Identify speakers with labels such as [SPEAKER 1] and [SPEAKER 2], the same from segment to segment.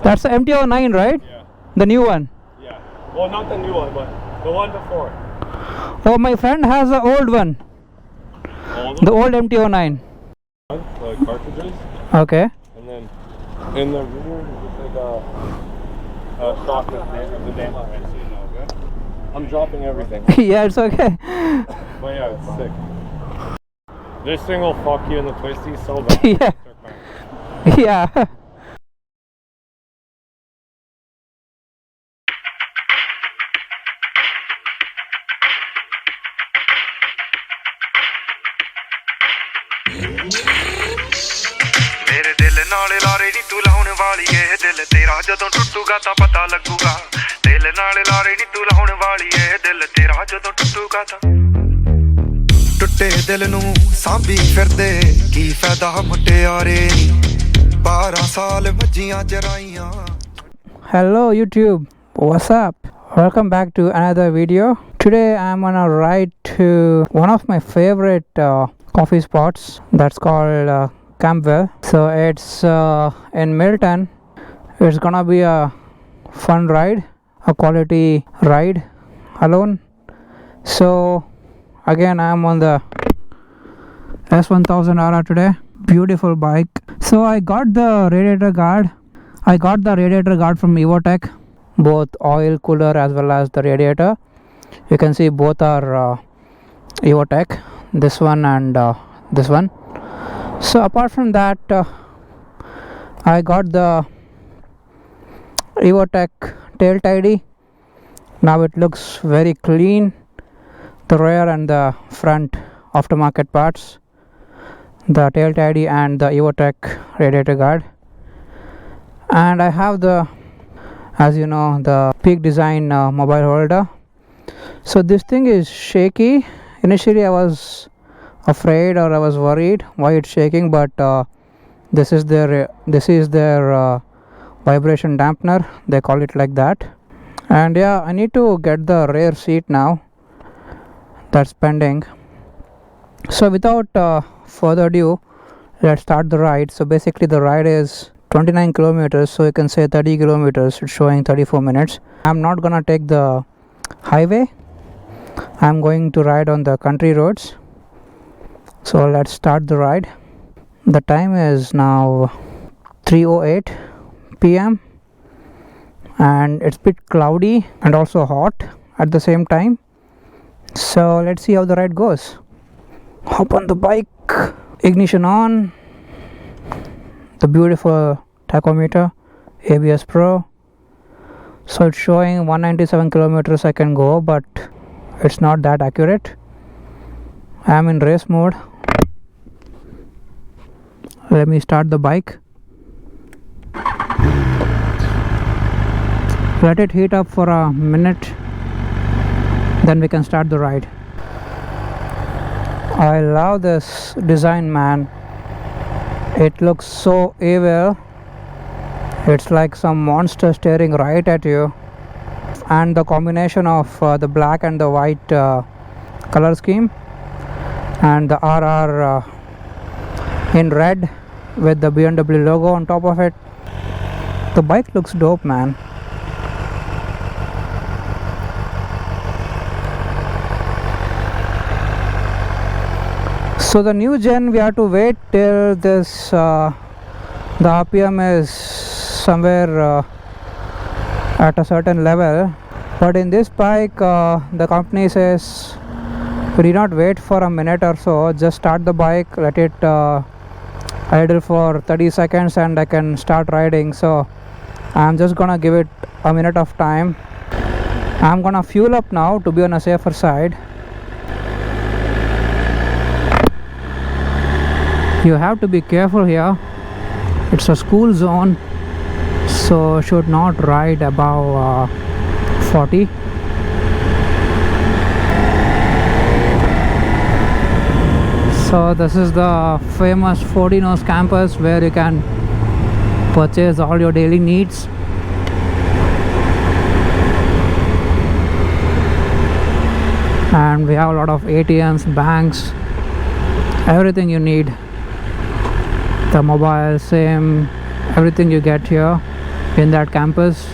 [SPEAKER 1] That's the MT-09, right?
[SPEAKER 2] Yeah.
[SPEAKER 1] The new one.
[SPEAKER 2] Yeah. Well, not the new one, but the one before.
[SPEAKER 1] Oh, my friend has the old one. The old MT-09.
[SPEAKER 2] The cartridges.
[SPEAKER 1] Okay.
[SPEAKER 2] And then in the rear, it's like a shot of the name. Okay? I'm dropping everything.
[SPEAKER 1] Yeah, it's okay.
[SPEAKER 2] But yeah, it's sick. This thing will fuck you in the twisty so bad.
[SPEAKER 1] Yeah. Yeah.
[SPEAKER 3] ਮੇਰੇ ਦਿਲ ਨਾਲ ਲਾਰੇ ਨੀ ਤੂੰ ਲਾਉਣ ਵਾਲੀ ਏ ਦਿਲ ਤੇਰਾ ਜਦੋਂ ਟੁੱਟੂਗਾ ਤਾਂ ਪਤਾ ਲੱਗੂਗਾ ਦਿਲ ਨਾਲ ਲਾਰੇ ਨੀ ਤੂੰ ਲਾਉਣ ਵਾਲੀ ਏ ਦਿਲ ਤੇਰਾ ਜਦੋਂ ਟੁੱਟੂਗਾ ਤਾਂ ਟੁੱਟੇ ਦਿਲ ਨੂੰ ਸਾਂਭੀ ਫਿਰਦੇ ਕੀ ਫਾਇਦਾ ਮੁਟਿਆਰੇ ਨੀ 12 ਸਾਲ ਵੱਜੀਆਂ ਚਰਾਈਆਂ
[SPEAKER 1] Hello YouTube, what's up? Welcome back to another video. Today I'm on a ride to one of my favorite coffee spots that's called Campbellville. So it's in Milton. It's gonna be a fun ride, a quality ride alone. So again I'm on the S1000RR today. Beautiful bike. So I got the radiator guard. From Evotech, both oil cooler as well as the radiator. You can see both are Evotech, this one and this one. So apart from that, I got the Evotech tail tidy. Now it looks very clean, the rear and the front aftermarket parts, the tail tidy and the Evotech radiator guard. And I have the, as you know, the Peak Design mobile holder. So this thing is shaky. Initially I was afraid or I was worried why it's shaking, but this is their vibration dampener, they call it like that. And yeah, I need to get the rear seat now, that's pending. So without further ado, let's start the ride. So basically the ride is 29 kilometers, so you can say 30 kilometers. It's showing 34 minutes. I'm not gonna take the highway. I'm going to ride on the country roads. So let's start the ride. The time is now 3:08 p.m. and it's a bit cloudy and also hot at the same time. So let's see how the ride goes. Hop on the bike, ignition on. The beautiful tachometer, ABS Pro. So it's showing 197 kilometers I can go, but it's not that accurate. I am in race mode. Let me start the bike. Let it heat up for a minute, then we can start the ride. I love this design, man. It looks so evil. It's like some monster staring right at you, and the combination of the black and the white color scheme and the RR in red with the BMW logo on top of it. The bike looks dope, man. So the new gen, we have to wait till this the RPM is somewhere at a certain level, but in this bike the company says we do not wait for a minute or so, just start the bike, let it idle for 30 seconds and I can start riding. So I'm just gonna give it a minute of time. I'm gonna fuel up now to be on a safer side. You have to be careful here. It's a school zone, so should not ride above 40. So this is the famous 40 nose campus where you can purchase all your daily needs. And we have a lot of ATMs, banks, everything you need. The mobile, SIM, everything you get here. in that campus.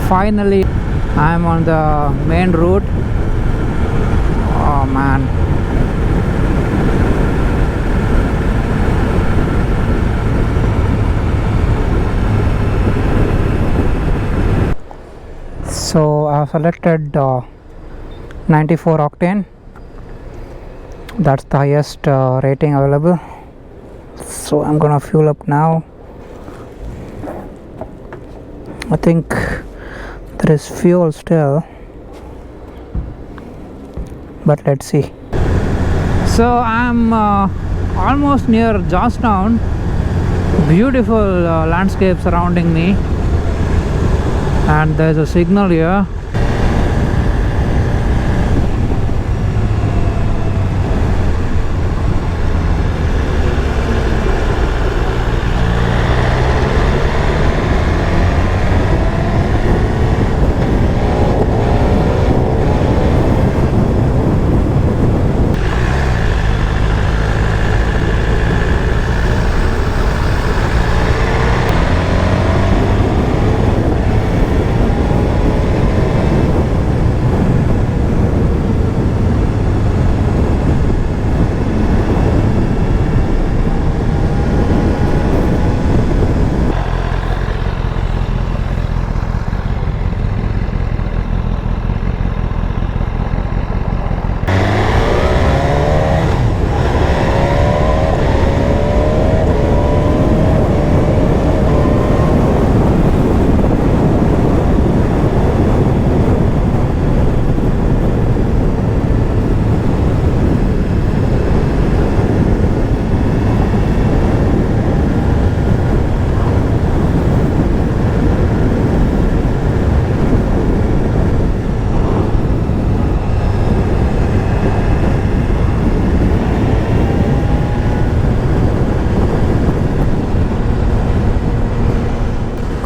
[SPEAKER 1] Finally, I'm on the main route. Oh man. So I've selected 94 octane. That's the highest rating available. So I'm gonna fuel up now. I think there is fuel still, but let's see. So I'm almost near Georgetown. Beautiful landscape surrounding me, and there's a signal here.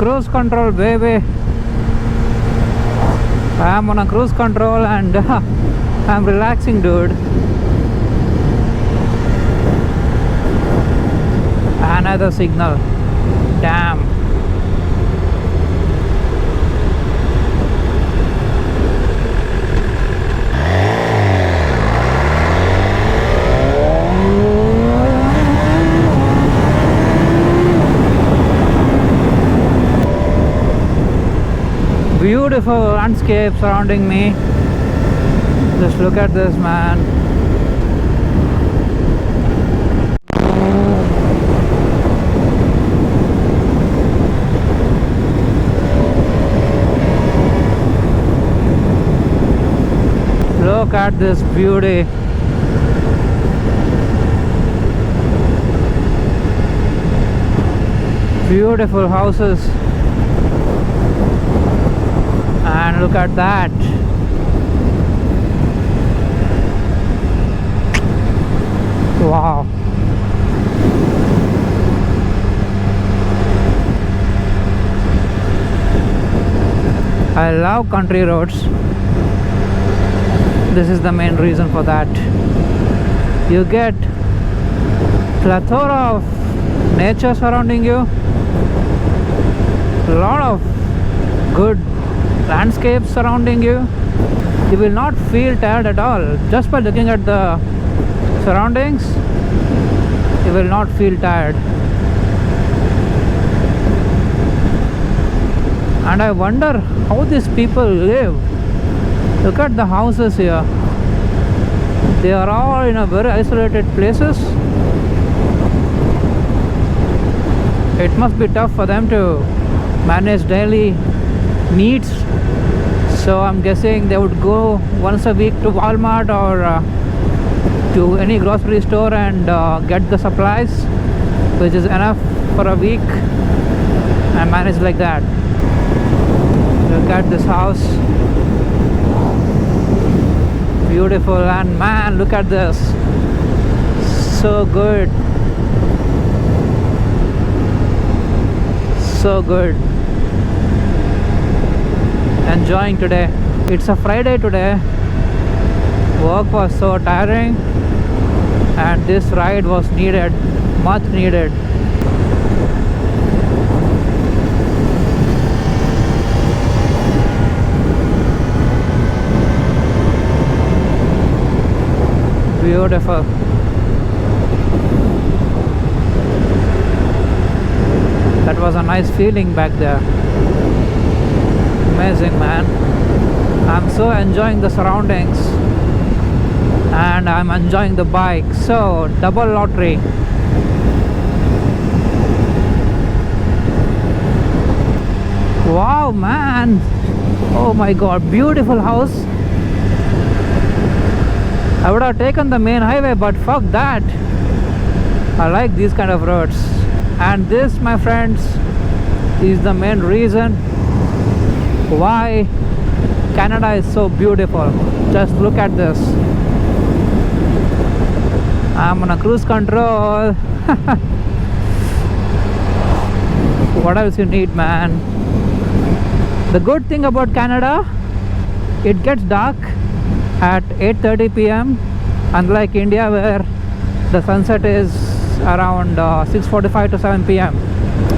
[SPEAKER 1] Cruise control, baby. I'm on a cruise control and I'm relaxing, dude. Another signal. Damn. Beautiful landscape surrounding me. Just look at this, man. Look at this beauty. Beautiful houses. And look at that. Wow. I love country roads. This is the main reason for that. You get plethora of nature surrounding you, a lot of good landscapes surrounding you. You will not feel tired at all. Just by looking at the surroundings, you will not feel tired. And I wonder how these people live. Look at the houses here. They are all in a very isolated places. It must be tough for them to manage daily needs. So I'm guessing they would go once a week to Walmart or to any grocery store and get the supplies, which is enough for a week, and manage like that. at this house. Beautiful, and man, look at this. So good. So good. Enjoying today. It's a Friday today. Work was so tiring, and this ride was needed, much needed. Beautiful. That was a nice feeling back there. Amazing, man. I'm so enjoying the surroundings, and I'm enjoying the bike. So double lottery. Wow, man. Oh my god, beautiful house. I would have taken the main highway, but fuck that. I like these kind of roads. And this, my friends, is the main reason why Canada is so beautiful. Just look at this. I'm on a cruise control. What else you need, man? The good thing about Canada, it gets dark at 8:30 p.m. unlike India, where the sunset is around 6:45 to 7 p.m.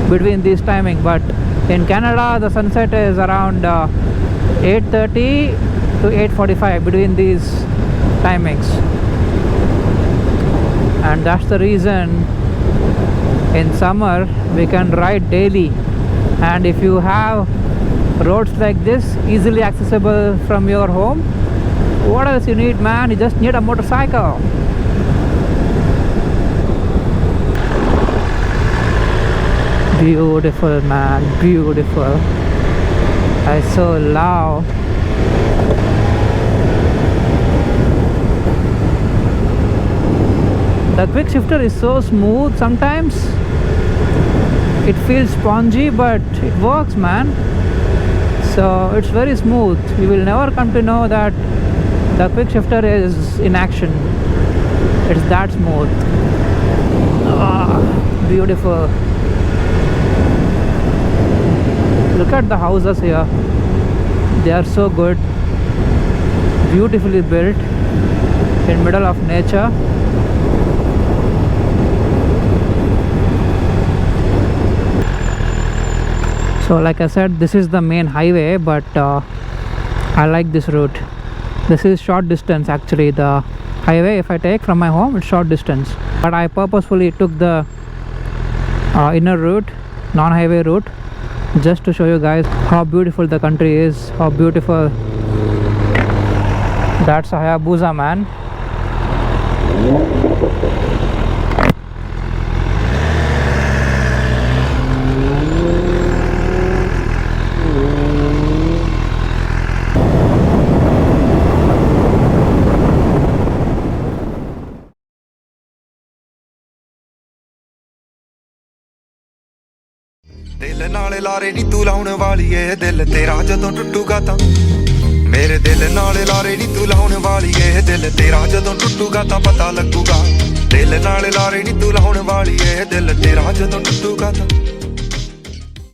[SPEAKER 1] between this timing. But in Canada, the sunset is around 8:30 to 8:45 between these timings, and that's the reason in summer we can ride daily. And if you have roads like this easily accessible from your home, what else you need, man? You just need a motorcycle. Beautiful, man, beautiful. I so love. The quick shifter is so smooth. Sometimes it feels spongy, but it works, man. So it's very smooth. You will never come to know that the quick shifter is in action. It's that smooth. Beautiful. Look at the houses here. They are so good. Beautifully built in middle of nature. So like I said, this is the main highway, but I like this route. This is short distance actually. The highway, if I take from my home, it's short distance, but I purposefully took the inner route, non-highway route, just to show you guys how beautiful the country is, how beautiful. That's a Hayabusa, man.
[SPEAKER 3] ਦਿਲ ਨਾਲ ਲਾਰੇ ਨੀ ਤੂੰ ਲਾਉਣ ਵਾਲੀ ਏ ਦਿਲ ਤੇਰਾ ਜਦੋਂ ਟੁੱਟੂਗਾ ਤਾਂ ਮੇਰੇ ਦਿਲ ਨਾਲ ਲਾਰੇ ਨੀ ਤੂੰ ਲਾਉਣ ਵਾਲੀ ਏ ਦਿਲ ਤੇਰਾ ਜਦੋਂ ਟੁੱਟੂਗਾ ਤਾਂ ਪਤਾ ਲੱਗੂਗਾ ਦਿਲ ਨਾਲ ਲਾਰੇ ਨੀ ਤੂੰ ਲਾਉਣ ਵਾਲੀ ਏ ਦਿਲ ਤੇਰਾ ਜਦੋਂ ਟੁੱਟੂਗਾ ਤਾਂ